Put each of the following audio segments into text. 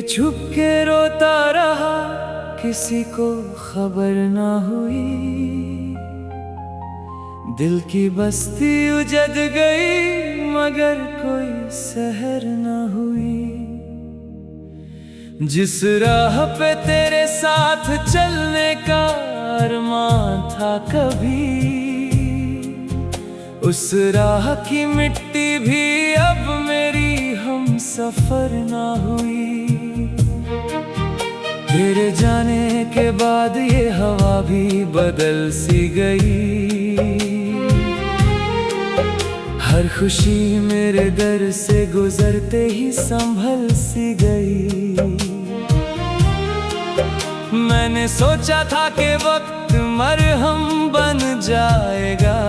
छुप के रोता रहा, किसी को खबर ना हुई। दिल की बस्ती उजड़ गई, मगर कोई सहर ना हुई। जिस राह पे तेरे साथ चलने का अरमान था कभी, उस राह की मिट्टी भी अब मेरी हम सफर ना हुई। तेरे जाने के बाद ये हवा भी बदल सी गई। हर खुशी मेरे दर से गुजरते ही संभल सी गई। मैंने सोचा था कि वक्त मरहम बन जाएगा,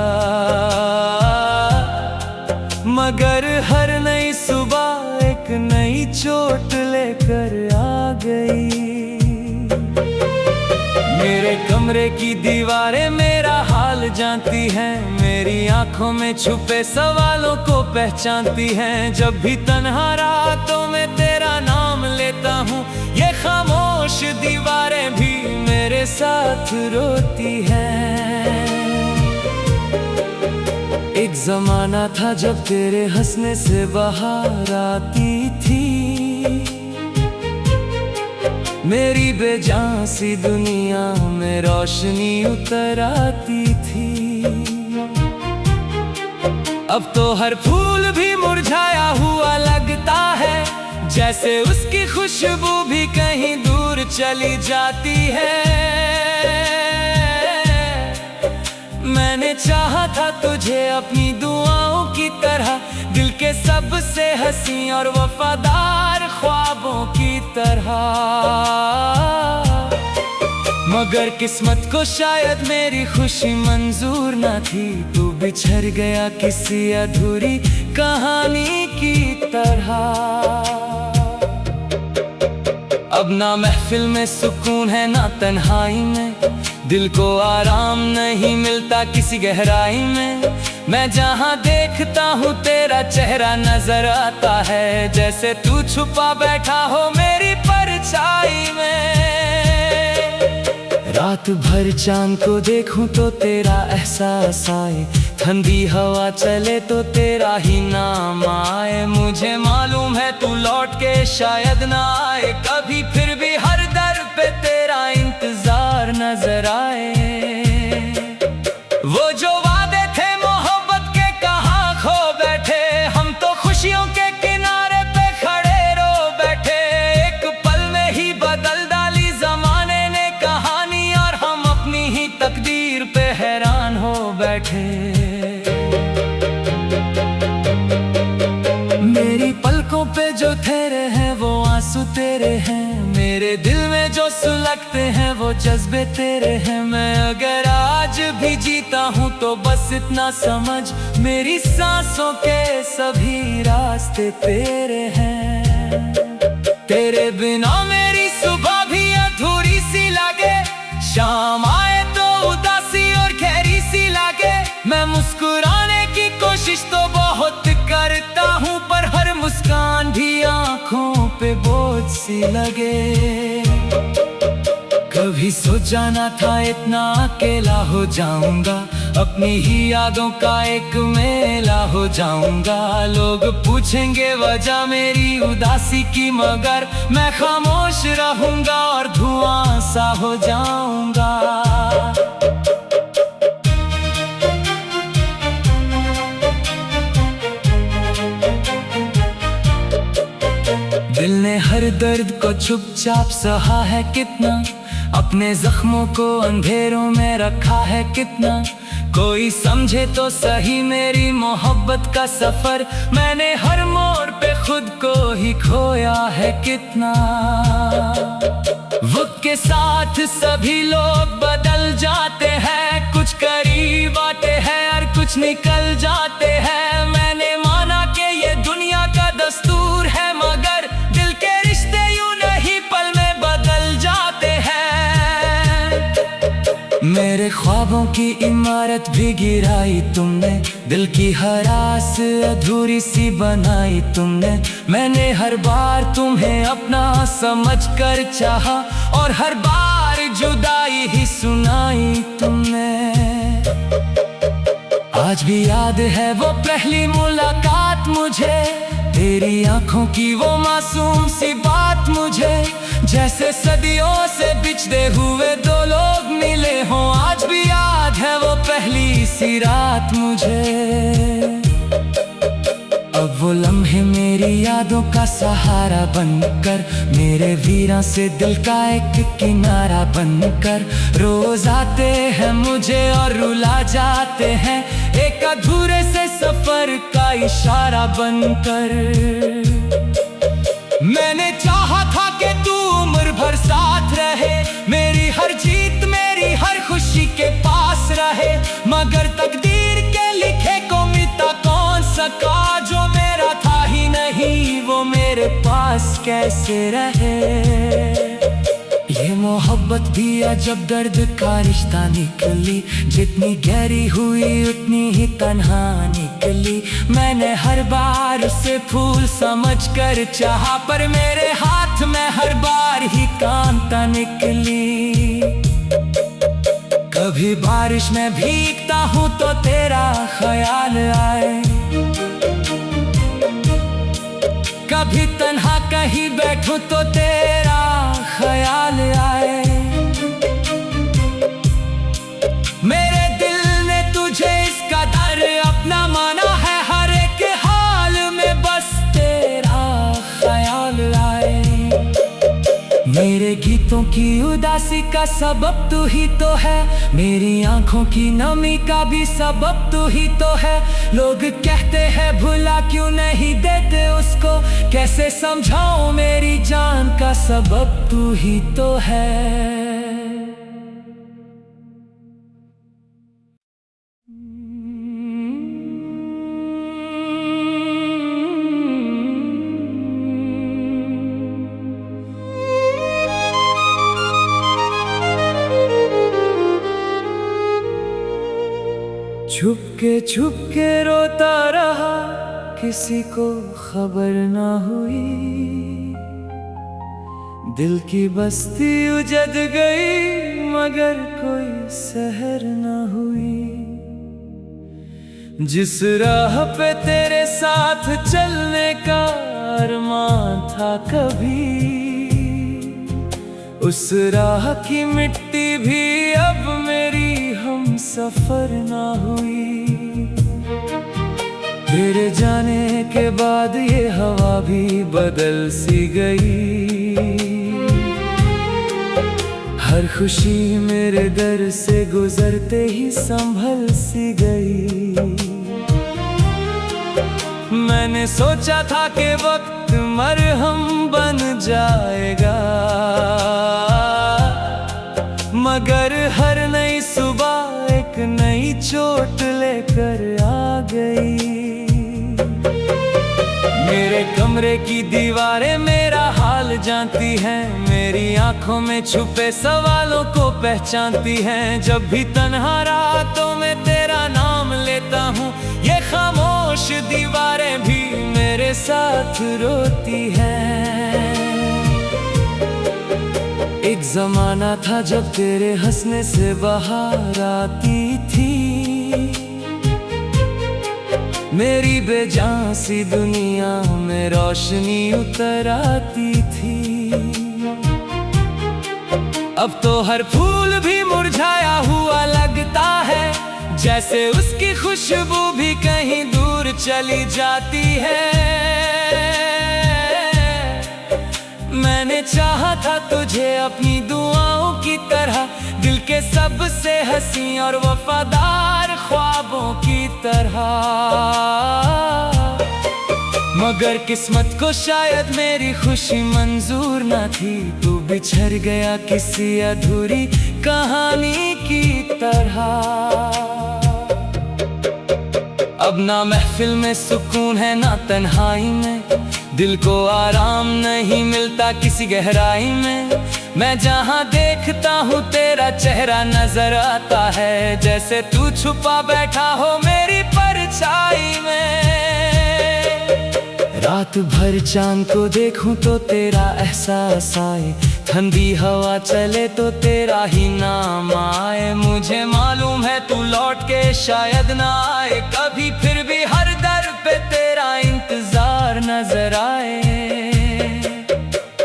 मगर हर नई सुबह एक नई चोट लेकर आ गई। मेरे कमरे की दीवारें मेरा हाल जानती हैं, मेरी आंखों में छुपे सवालों को पहचानती हैं। जब भी तन्हा रातों में तेरा नाम लेता हूँ, ये खामोश दीवारें भी मेरे साथ रोती हैं। एक जमाना था जब तेरे हंसने से बाहर आती थी, मेरी बेजान सी दुनिया में रोशनी उतर आती थी। अब तो हर फूल भी मुरझाया हुआ लगता है, जैसे उसकी खुशबू भी कहीं दूर चली जाती है। मैंने चाहा था तुझे अपनी दुआओं की तरह, दिल के सबसे हंसी और वफादार ख्वाबों की तरह, मगर किस्मत को शायद मेरी खुशी मंजूर न थी। तू बिछड़ गया किसी अधूरी कहानी की तरह। अब ना महफिल में सुकून है ना तन्हाई में, दिल को आराम नहीं मिलता किसी गहराई में। मैं जहाँ देखता हूँ तेरा चेहरा नजर आता है, जैसे तू छुपा बैठा हो मेरी परछाई में। रात भर चांद को देखूं तो तेरा एहसास आए, ठंडी हवा चले तो तेरा ही नाम आए। मुझे मालूम है तू लौट के शायद ना आए कभी, फिर भी हर दर पे तेरा इंतजार नजर आए। वो जो वादे थे मोहब्बत के कहाँ खो बैठे, हम तो खुशियों के किनारे पे खड़े रो बैठे। एक पल में ही बदल डाली जमाने ने कहानी, और हम अपनी ही तकदीर पे हैरान हो बैठे। मेरी पलकों पे जो ठहरे हैं वो आंसू तेरे हैं, मेरे दिल में जो सुलगते हैं वो जज्बे तेरे हैं। मैं अगर आज भी जीता हूँ तो बस इतना समझ, मेरी सांसों के सभी रास्ते तेरे हैं। तेरे बिना मेरी सुबह भी अधूरी सी लगे, शाम आए तो उदासी और गहरी सी लगे। मैं मुस्कुराने की कोशिश तो बहुत करता हूँ, पर हर मुस्कान भी आँखों पे बोझ सी लगे। कभी सोचा ना था इतना अकेला हो जाऊंगा, अपनी ही यादों का एक मेला हो जाऊंगा। लोग पूछेंगे वजह मेरी उदासी की, मगर मैं खामोश रहूंगा और धुआं सा हो जाऊंगा। दिल ने हर दर्द को चुपचाप सहा है कितना, अपने जख्मों को अंधेरों में रखा है कितना। कोई समझे तो सही मेरी मोहब्बत का सफर, मैंने हर मोड़ पे खुद को ही खोया है कितना। वक्त के साथ सभी लोग बदल जाते हैं, कुछ करीब आते हैं और कुछ निकल जाते हैं। मैंने माना कि ये दुनिया का दस्तूर है, मगर दिल के मेरे ख्वाबों की इमारत भी गिराई तुमने, दिल की हर आस अधूरी सी बनाई तुमने। मैंने हर बार तुम्हें अपना समझ कर चाहा, और हर बार जुदाई ही सुनाई तुमने। आज भी याद है वो पहली मुलाकात मुझे, तेरी आंखों की वो मासूम सी बात मुझे, जैसे सदियों से बिछड़े हुए दो लोग मिले हों। आज भी याद है वो पहली सी रात मुझे। अब वो लम्हे मेरी यादों का सहारा बनकर, मेरे वीरां से दिल का एक किनारा बनकर, रोज आते हैं मुझे और रुला जाते हैं, एक अधूरे से सफर का इशारा बनकर। मैंने चाहा था कि तू उम्र भर साथ रहे, मेरी हर जीत मेरी हर खुशी के पास रहे, मगर तकदीर के लिखे को मिटा कौन सका, जो मेरा था ही नहीं वो मेरे पास कैसे रहे। ये मोहब्बत भी अजब दर्द का रिश्ता निकली, जितनी गहरी हुई उतनी ही तन्हा निकली। मैंने हर बार उसे फूल समझ कर चाहा, पर मेरे हाथ में हर बार ही कांटा निकली। कभी बारिश में भीगता हूँ तो तेरा ख्याल आए, कभी तन्हा कहीं बैठूं तो तेरा ख्याल आए। मेरे दिल ने तुझे इस कदर अपना माना है, हर एक हाल में बस तेरा ख्याल आए। मेरे गीतों की उदासी का सबब तू ही तो है, मेरी आंखों की नमी का भी सबब तू ही तो है। लोग कहते हैं भुला क्यों नहीं देते उसको, कैसे समझाऊं मेरी जान का सबब तू ही तो है। छुप के रोता रहा, किसी को खबर ना हुई, दिल की बस्ती उजड़ गई मगर कोई सहर ना हुई। जिस राह पे तेरे साथ चलने का अरमान था कभी, उस राह की मिट्टी भी अब मेरी हम सफर ना हुई। तेरे जाने के बाद ये हवा भी बदल सी गई, हर खुशी मेरे दर से गुजरते ही संभल सी गई। मैंने सोचा था कि वक्त मरहम बन जाएगा, मगर हर नई सुबह एक नई चोट लेकर आ गई। मेरे कमरे की दीवारें मेरा हाल जानती हैं, मेरी आंखों में छुपे सवालों को पहचानती हैं। जब भी तन्हा रातों में तेरा नाम लेता हूँ, ये खामोश दीवारें भी मेरे साथ रोती हैं। एक जमाना था जब तेरे हंसने से बाहर आती थी, मेरी बेजान सी दुनिया में रोशनी उतर आती थी। अब तो हर फूल भी मुरझाया हुआ लगता है, जैसे उसकी खुशबू भी कहीं दूर चली जाती है। मैंने चाहा था तुझे अपनी दुआओं की तरह, दिल के सबसे हंसी और वफादार ख्वाबों की तरह, मगर किस्मत को शायद मेरी खुशी मंजूर ना थी। तू बिछड़ गया किसी अधूरी कहानी की तरह। अब ना महफिल में सुकून है ना तन्हाई में, दिल को आराम नहीं मिलता किसी गहराई में। मैं जहाँ देखता हूँ तेरा चेहरा नजर आता है, जैसे तू छुपा बैठा हो मेरी परछाई में। रात भर चांद को देखूं तो तेरा एहसास आए, ठंडी हवा चले तो तेरा ही नाम आए। मुझे मालूम है तू लौट के शायद ना आए कभी, फिर भी हर दर पे तेरा इंतजार नजर आए।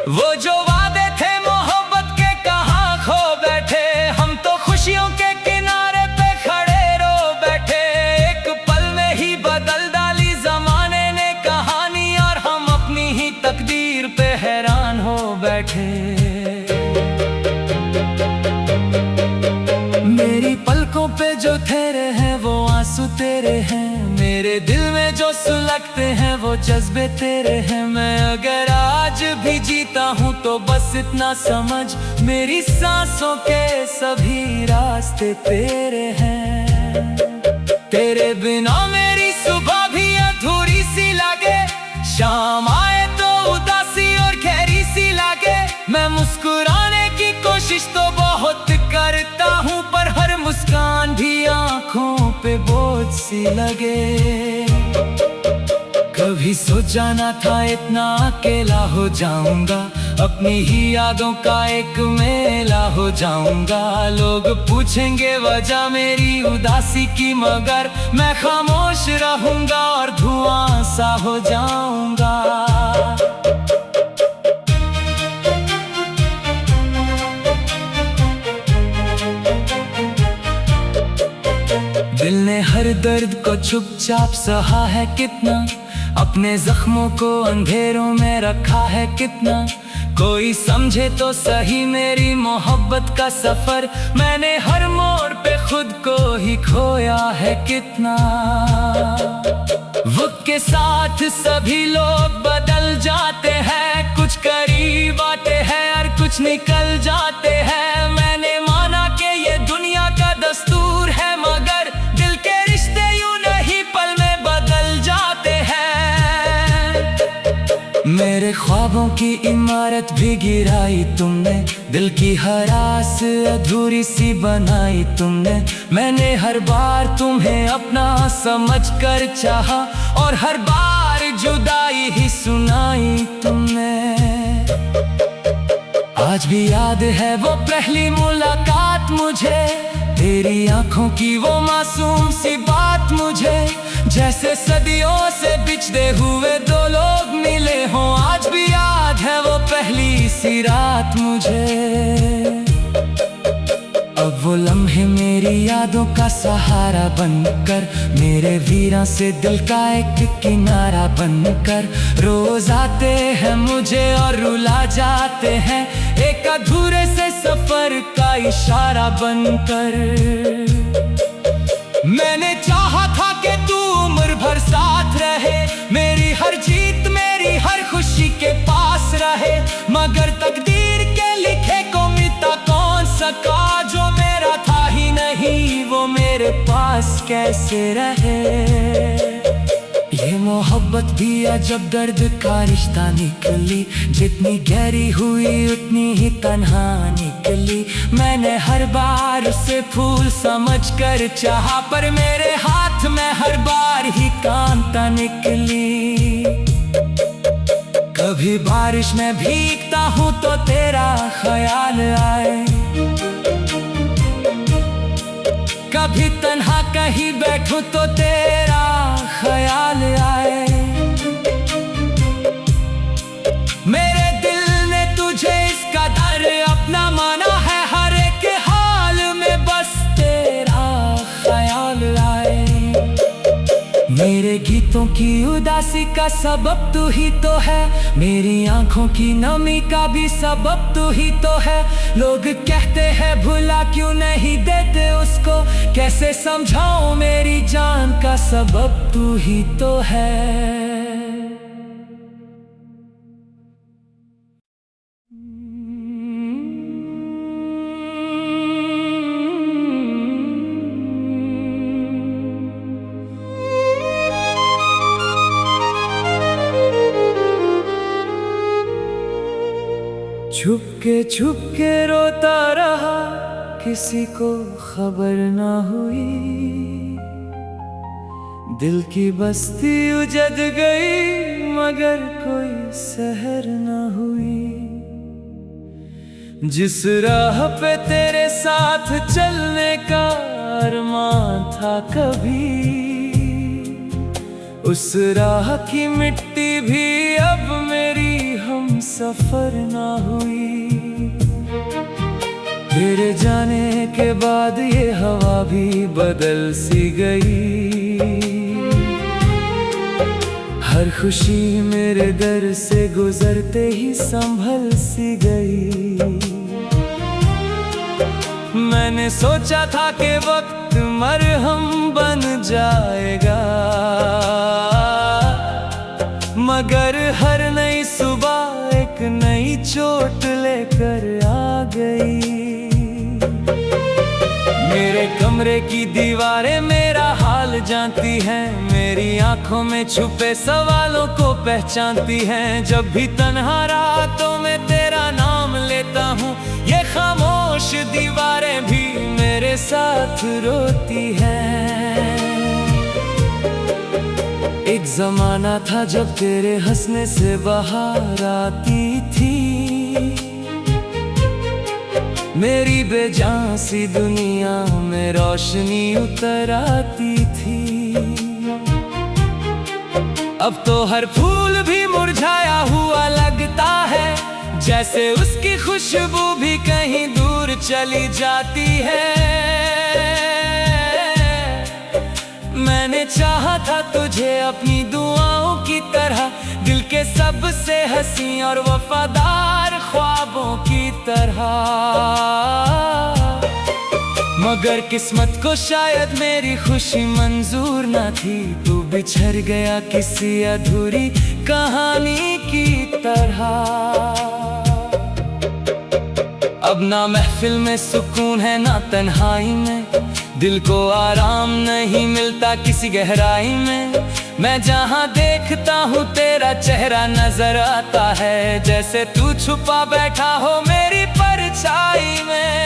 वो जो वादे थे मोहब्बत के कहाँ खो बैठे, हम तो खुशियों के किनारे पे खड़े रो बैठे। एक पल में ही बदल डाली जमाने ने कहानी, और हम अपनी ही तकदीर पे हैरान हो बैठे। मेरी पलकों पे जो ठहरे हैं वो आंसू तेरे हैं, मेरे दिल में जो सुलगते हैं वो जज्बे तेरे हैं। मैं अगर आज भी जीता हूँ तो बस इतना समझ, मेरी सांसों के सभी रास्ते तेरे हैं। तेरे बिना मेरी सुबह भी अधूरी सी लगे, शाम आए तो उदासी और गहरी सी लगे। मैं मुस्कुराने की कोशिश तो बहुत करता हूँ, पर हर मुस्कान भी आंखों पे बोझ सी लगे। कभी सोचा ना था इतना अकेला हो जाऊंगा, अपनी ही यादों का एक मेला हो जाऊंगा। लोग पूछेंगे वजह मेरी उदासी की, मगर मैं खामोश रहूंगा और धुआं सा हो जाऊंगा। दिल ने हर दर्द को चुपचाप सहा है कितना, अपने जख्मों को अंधेरों में रखा है कितना। कोई समझे तो सही मेरी मोहब्बत का सफर, मैंने हर मोड़ पे खुद को ही खोया है कितना। वक्त के साथ सभी लोग बदल जाते हैं, कुछ करीब आते हैं और कुछ निकल जाते हैं। मैंने माना कि ये दुनिया का दस्तूर है, मगर दिल के रिश्ते यूं नहीं पल में बदल जाते हैं। मेरे ख्वाबों की इमारत भी गिराई तुमने, दिल की हर आस अधूरी सी बनाई तुमने। मैंने हर बार तुम्हें अपना समझ कर चाहा, और हर बार जुदाई ही सुनाई तुमने। आज भी याद है वो पहली मुलाकात मुझे, तेरी आंखों की वो मासूम सी बात मुझे। जैसे सदियों से बिछड़े हुए दो लोग मिले हों, आज भी याद है वो पहली सी रात मुझे। अब वो लम्हे मेरी यादों का सहारा बनकर, मेरे वीरां से दिल का एक किनारा बनकर। रोज आते हैं मुझे और रुला जाते हैं, एक अधूरे से सफर का इशारा बनकर। मैंने चाहा था कि तू उम्र भर साथ रहे, मेरी हर जीत मेरी हर खुशी के पास रहे। मगर तकदीर के लिखे को मिटा कौन सका, जो मेरा था ही नहीं वो मेरे पास कैसे रहे। ये मोहब्बत भी अजब दर्द का रिश्ता निकली, जितनी गहरी हुई उतनी ही तन्हा निकली। मैंने हर बार उसे फूल समझ कर चाहा, पर मेरे हाथ में हर बार ही कांटा निकली। कभी बारिश में भीगता हूँ तो तेरा ख्याल आए, कभी तन्हा कहीं बैठूं तो तेरा ख्याल आए। मेरे दिल ने तुझे इस कदर अपना माना है, हर एक हाल में बस तेरा ख्याल आए। मेरे गीतों की उदासी का सबब तू ही तो है, मेरी आंखों की नमी का भी सबब तू ही तो है। लोग कहते हैं भुला क्यों नहीं देते उसको, कैसे समझाऊं मेरी जान का सबब तू ही तो है। छुप के रोता रहा, किसी को खबर ना हुई। दिल की बस्ती उजड़ गई, मगर कोई सहर ना हुई। जिस राह पे तेरे साथ चलने का अरमान था कभी, उस राह की मिट्टी भी अब मेरी हम सफर ना हुई। तेरे जाने के बाद ये हवा भी बदल सी गई। हर खुशी मेरे दर से गुजरते ही संभल सी गई। मैंने सोचा था कि वक्त मरहम बन जाएगा, मगर हर नई सुबह एक नई चोट लेकर आ गई। मेरे कमरे की दीवारें मेरा हाल जानती हैं, मेरी आंखों में छुपे सवालों को पहचानती हैं। जब भी तन्हा रातों में तेरा नाम लेता हूँ, ये खामोश दीवारें भी मेरे साथ रोती हैं। एक जमाना था जब तेरे हंसने से बाहर आती थी, मेरी बेजान सी दुनिया में रोशनी उतर आती थी। अब तो हर फूल भी मुरझाया हुआ लगता है, जैसे उसकी खुशबू भी कहीं दूर चली जाती है। मैंने चाहा था तुझे अपनी दुआओं की तरह, दिल के सबसे हंसी और वफादार ख्वाबों की तरह, मगर किस्मत को शायद मेरी खुशी मंजूर न थी। तू बिछड़ गया किसी अधूरी कहानी की तरह। अब ना महफिल में सुकून है ना तन्हाई में, दिल को आराम नहीं मिलता किसी गहराई में। मैं जहाँ देखता हूँ तेरा चेहरा नजर आता है, जैसे तू छुपा बैठा हो मेरी परछाई में।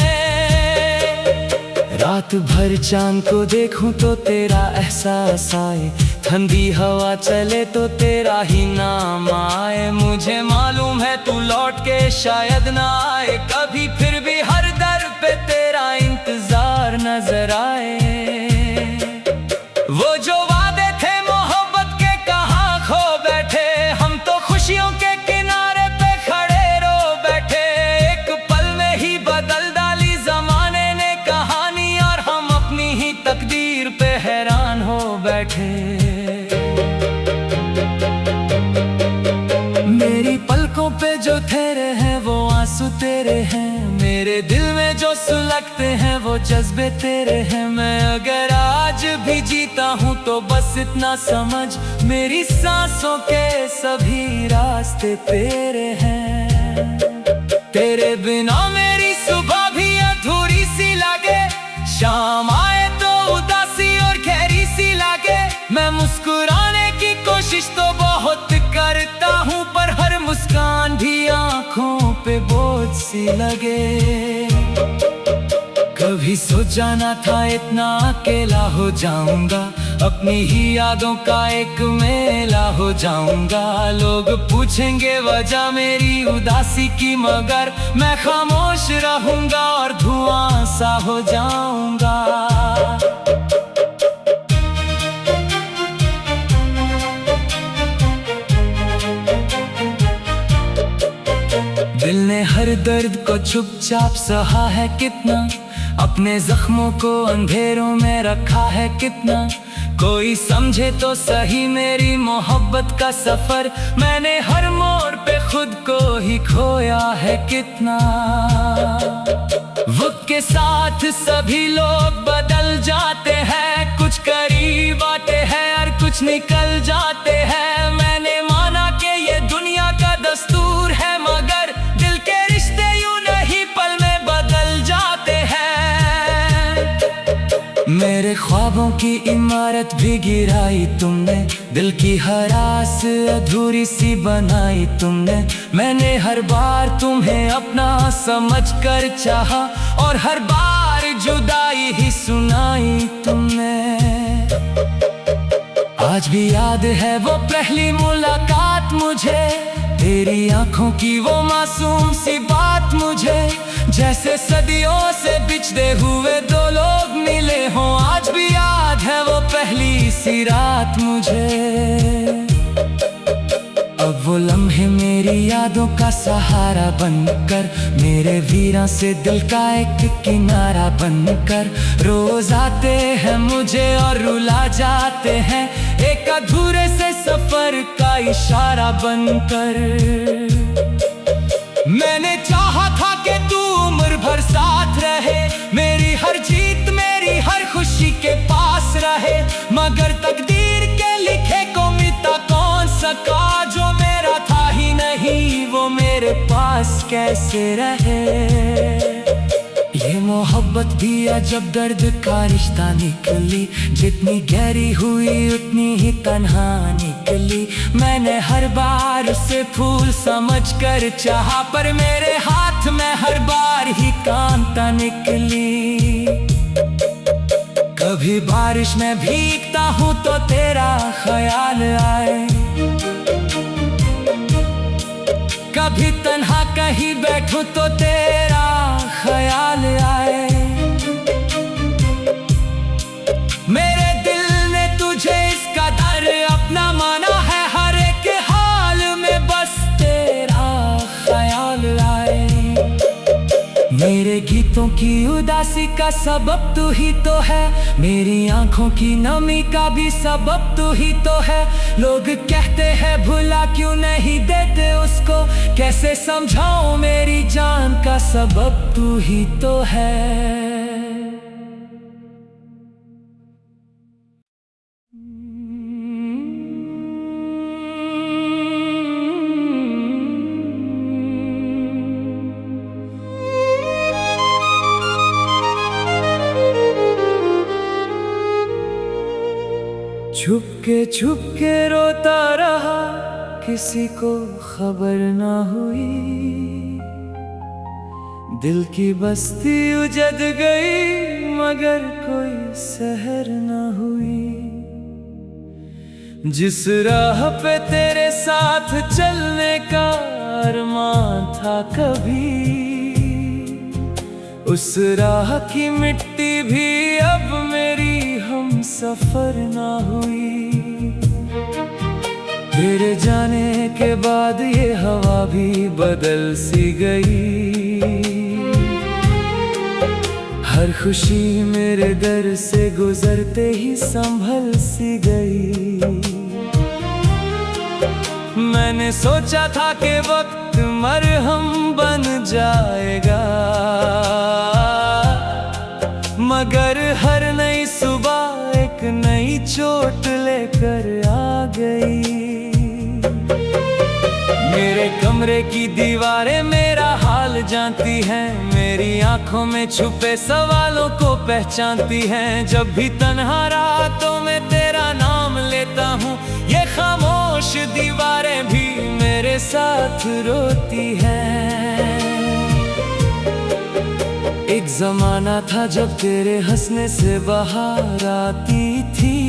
रात भर चांद को देखूं तो तेरा एहसास आए, ठंडी हवा चले तो तेरा ही नाम आए। मुझे मालूम है तू लौट के शायद ना आए कभी, फिर भी हर दर पे तेरा इंतजार नजर आए। वो जो वादे थे मोहब्बत के कहाँ खो बैठे, हम तो खुशियों के किनारे पे खड़े रो बैठे। एक पल में ही बदल डाली जमाने ने कहानी, और हम अपनी ही तकदीर पे हैरान हो बैठे। मेरी पलकों पे जो ठहरे हैं वो आंसू तेरे हैं, मेरे दिल में जो सुलगते हैं वो जज्बे तेरे हैं। मैं अगर आज भी जीता हूँ तो बस इतना समझ, मेरी सांसों के सभी रास्ते तेरे हैं। तेरे बिना मेरी सुबह भी अधूरी सी लगे, शाम आए तो उदासी और गहरी सी लगे। मैं मुस्कुराने की कोशिश तो बहुत करता हूँ, पर हर मुस्कान भी आंखों पे बोझ सी लगे। कभी सोचा ना था इतना अकेला हो जाऊंगा, अपनी ही यादों का एक मेला हो जाऊंगा। लोग पूछेंगे वजह मेरी उदासी की, मगर मैं खामोश रहूंगा और धुआं सा हो जाऊंगा। दिल ने हर दर्द को चुपचाप सहा है कितना, अपने जख्मों को अंधेरों में रखा है कितना। कोई समझे तो सही मेरी मोहब्बत का सफर, मैंने हर मोड़ पे खुद को ही खोया है कितना। वक्त के साथ सभी लोग बदल जाते हैं, कुछ करीब आते हैं और कुछ निकल जाते हैं। मैंने माना कि ये दुनिया का दस्तूर है, मगर दिल के रिश्ते यूं नहीं पल में बदल जाते हैं। मेरे ख्वाबों ख्वाबों की इमारत भी गिराई तुमने, दिल की हर आस अधूरी सी बनाई तुमने। मैंने हर बार तुम्हें अपना समझ कर चाहा, और हर बार जुदाई ही सुनाई तुमने। आज भी याद है वो पहली मुलाकात मुझे, तेरी आंखों की वो मासूम सी बात मुझे, जैसे सदियों से बिछड़े हुए दो लोग मिले हों। आज भी याद है वो पहली सी रात मुझे। अब वो लम्हे मेरी यादों का सहारा बनकर, मेरे वीरां से दिल का एक किनारा बनकर, रोज आते हैं मुझे और रुला जाते हैं, एक अधूरे से सफर का इशारा बनकर। मैंने चाहा था कि तू उम्र भर साथ रहे, मेरी हर जीत मेरी हर खुशी के पास रहे, मगर तकदीर के लिखे को मिटा कौन सका, जो मेरा था ही नहीं वो मेरे पास कैसे रहे। ये मोहब्बत भी अजब दर्द का रिश्ता निकली, जितनी गहरी हुई उतनी ही तन्हा निकली। मैंने हर बार उसे फूल समझ कर चाहा, पर मेरे हाथ में हर बार ही कांटा निकली। कभी बारिश में भीगता हूँ तो तेरा ख्याल आए, कभी तन्हा कहीं बैठूं तो तेरा ख्याल आए। मेरे दिल ने तुझे इस कदर अपना माना है, हर एक हाल में बस तेरा ख्याल आए। मेरे गीतों की उदासी का सबब तू ही तो है, मेरी आंखों की नमी का भी सबब तू ही तो है। लोग कहते हैं भुला क्यों नहीं देते उसको, कैसे समझाऊं मेरी जान का सबब तू ही तो है। छुप के रोता रहा, किसी को खबर ना हुई, दिल की बस्ती उजड़ गई मगर कोई सहर ना हुई। जिस राह पे तेरे साथ चलने का अरमान था कभी, उस राह की मिट्टी भी अब मेरी हम सफर ना हुई। तेरे जाने के बाद ये हवा भी बदल सी गई, हर खुशी मेरे दर से गुजरते ही संभल सी गई। मैंने सोचा था कि वक्त मरहम बन जाएगा, मगर हर नई सुबह एक नई चोट लेकर आ गई। मेरे कमरे की दीवारें मेरा हाल जानती हैं, मेरी आंखों में छुपे सवालों को पहचानती हैं। जब भी तन्हा रातों में तेरा नाम लेता हूँ, ये खामोश दीवारें भी मेरे साथ रोती हैं। एक जमाना था जब तेरे हंसने से बाहर आती थी,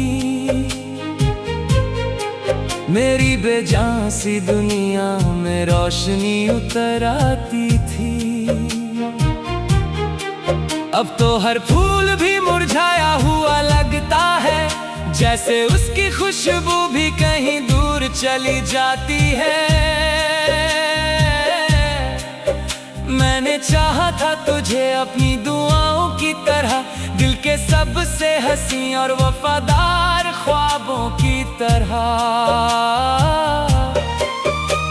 मेरी बेजान सी दुनिया में रोशनी उतर आती थी। अब तो हर फूल भी मुरझाया हुआ लगता है, जैसे उसकी खुशबू भी कहीं दूर चली जाती है। मैंने चाहा था तुझे अपनी दुआओं की तरह, दिल के सबसे हंसी और वफादार ख्वाबों की तरह,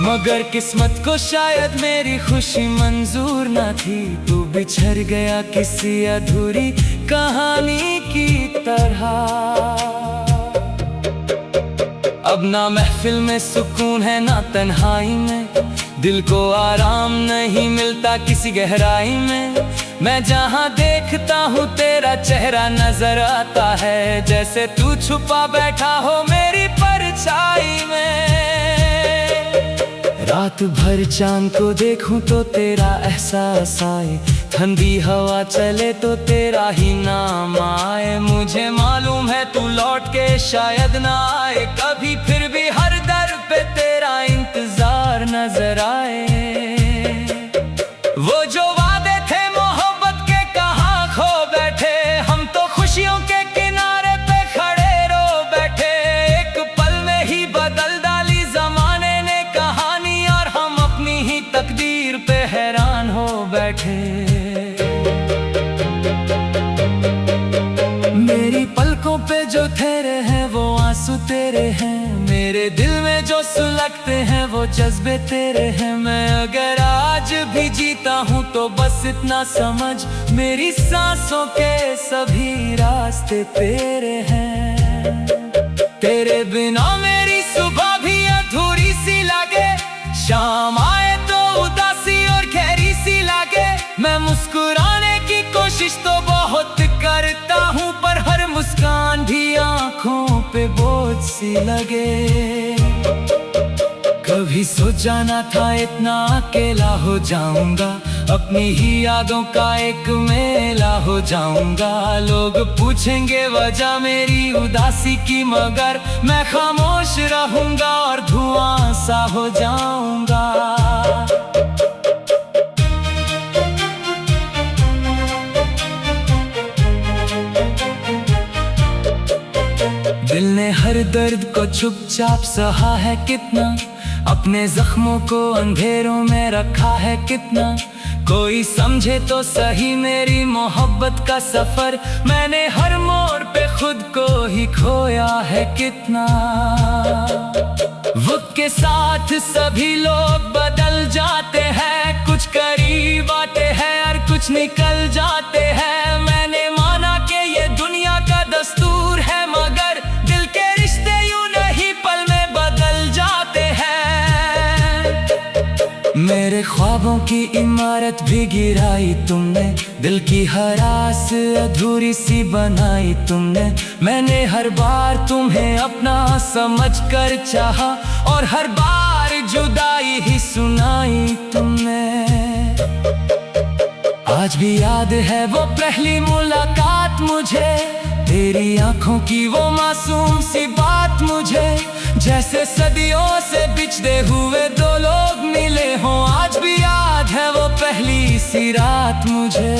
मगर किस्मत को शायद मेरी खुशी मंजूर न थी। तू बिछड़ गया किसी अधूरी कहानी की तरह। अब ना महफिल में सुकून है ना तन्हाई में, दिल को आराम नहीं मिलता किसी गहराई में। मैं जहाँ देखता हूँ तेरा चेहरा नजर आता है, जैसे तू छुपा बैठा हो मेरी परछाई में। रात भर चांद को देखूं तो तेरा एहसास आए, ठंडी हवा चले तो तेरा ही नाम आए। मुझे मालूम है तू लौट के शायद ना आए कभी, फिर भी हर दर पे तेरा इंतजार नजर आए। वो जो वादे थे मोहब्बत के कहाँ खो बैठे, हम तो खुशियों के किनारे पे खड़े रो बैठे। एक पल में ही बदल डाली जमाने ने कहानी, और हम अपनी ही तकदीर पे हैरान हो बैठे। मेरी पलकों पे जो ठहरे हैं वो आंसू तेरे हैं, मेरे दिल में जो सुलगते हैं वो जज्बे तेरे हैं। मैं अगर आज भी जीता हूँ तो बस इतना समझ, मेरी सांसों के सभी रास्ते तेरे हैं। तेरे बिना मेरी सुबह भी अधूरी सी लगे, शाम आए तो उदासी और गहरी सी लगे। मैं मुस्कुराने की कोशिश तो बहुत करता हूँ, पर हर मुस्कान भी आंखों पे बोझ सी लगे। कभी सोचा ना था इतना अकेला हो जाऊंगा, अपनी ही यादों का एक मेला हो जाऊंगा। लोग पूछेंगे वजह मेरी उदासी की, मगर मैं खामोश रहूंगा और धुआं सा हो जाऊंगा। दिल ने हर दर्द को चुपचाप सहा है कितना, अपने जख्मों को अंधेरों में रखा है कितना। कोई समझे तो सही मेरी मोहब्बत का सफर, मैंने हर मोड़ पे खुद को ही खोया है कितना। वक्त के साथ सभी लोग बदल जाते हैं, कुछ करीब आते हैं और कुछ निकल जाते हैं। मैंने माना कि ये दुनिया का दस्तूर है, मगर दिल के रिश्ते यूं नहीं पल में बदल जाते हैं। मेरे ख्वाबों की इमारत भी गिराई तुमने, दिल की हर आस अधूरी सी बनाई तुमने। मैंने हर बार तुम्हें अपना समझ कर चाहा, और हर बार जुदाई ही सुनाई तुमने। आज भी याद है वो पहली मुलाकात मुझे, तेरी आंखों की वो मासूम सी बात मुझे। जैसे सदियों से बिछड़े हुए दो लोग मिले हों, आज भी याद है वो पहली सी रात मुझे।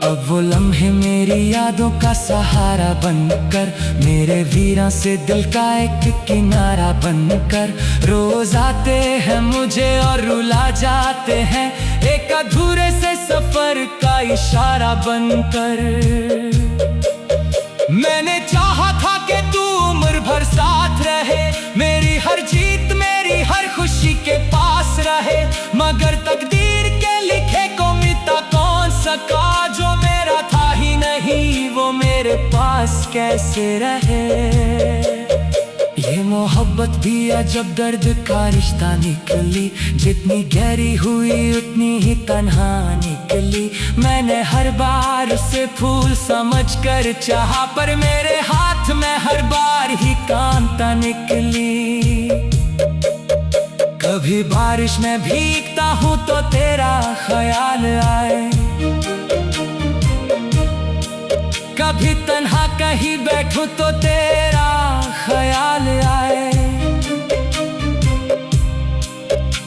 अब वो लम्हे मेरी यादों का सहारा बनकर, मेरे वीरां से दिल का एक किनारा बनकर। रोज आते हैं मुझे और रुला जाते हैं, एक अधूरे से सफर का इशारा बनकर। मैंने चाहा था कि तू उम्र भर साथ रहे, मेरी हर जीत मेरी हर खुशी के पास रहे। मगर तकदीर के लिखे को मिटा कौन सका, जो मेरा था ही नहीं वो मेरे पास कैसे रहे। ये मोहब्बत भी अजब दर्द का रिश्ता निकली, जितनी गहरी हुई उतनी ही तन्हा निकली। मैंने हर बार उसे फूल समझकर चाहा, पर मेरे हाथ में हर बार ही कांटा निकली। कभी बारिश में भीगता हूँ तो तेरा ख्याल आए, कभी तन्हा कहीं बैठूं तो तेरा ख्याल आए।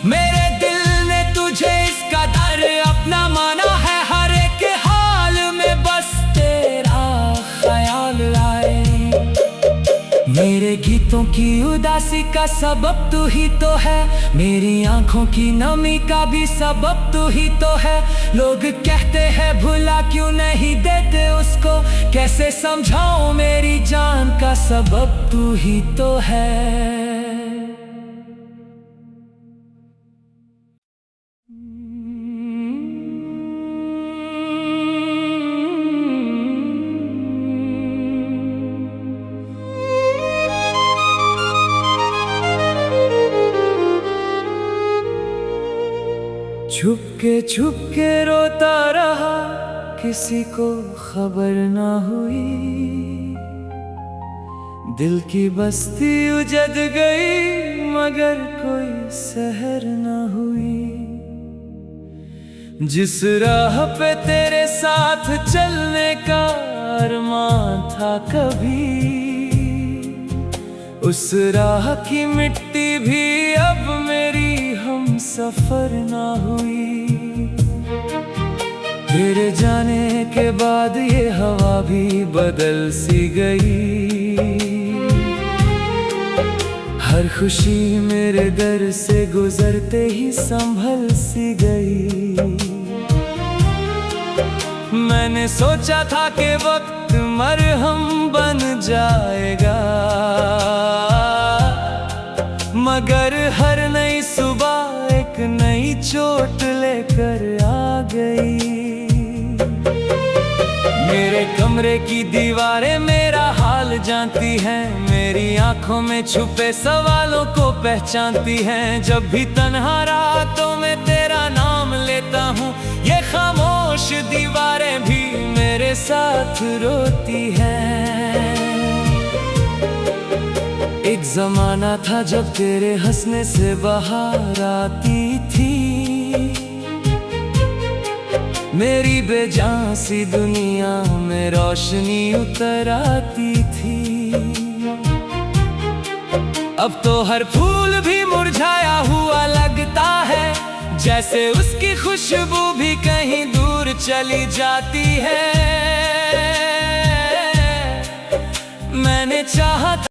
मेरे दिल ने तुझे इस कदर अपना माना है, हर एक हाल में बस तेरा ख्याल आए। मेरे गीतों की उदासी का सबब तू ही तो है, मेरी आंखों की नमी का भी सबब तू ही तो है। लोग कहते हैं भुला क्यों नहीं देते उसको, कैसे समझाऊं मेरी जान का सबब तू ही तो है। छुप के रोता रहा, किसी को खबर ना हुई। दिल की बस्ती उजड़ गई, मगर कोई सहर ना हुई। जिस राह पे तेरे साथ चलने का अरमान था कभी, उस राह की मिट्टी भी अब मेरी हम सफर ना हुई। तेरे जाने के बाद ये हवा भी बदल सी गई। हर खुशी मेरे दर से गुजरते ही संभल सी गई। मैंने सोचा था कि वक्त मरहम बन जाएगा, मगर हर नई सुबह एक नई चोट लेकर आ गई। मेरे कमरे की दीवारें मेरा हाल जानती हैं, मेरी आंखों में छुपे सवालों को पहचानती हैं। जब भी तन्हा रातों में तेरा नाम लेता हूँ, ये खामोश दीवारें भी मेरे साथ रोती हैं। एक जमाना था जब तेरे हंसने से बाहर आती थी, मेरी बेजान सी दुनिया में रोशनी उतर आती थी। अब तो हर फूल भी मुरझाया हुआ लगता है, जैसे उसकी खुशबू भी कहीं दूर चली जाती है। मैंने चाहा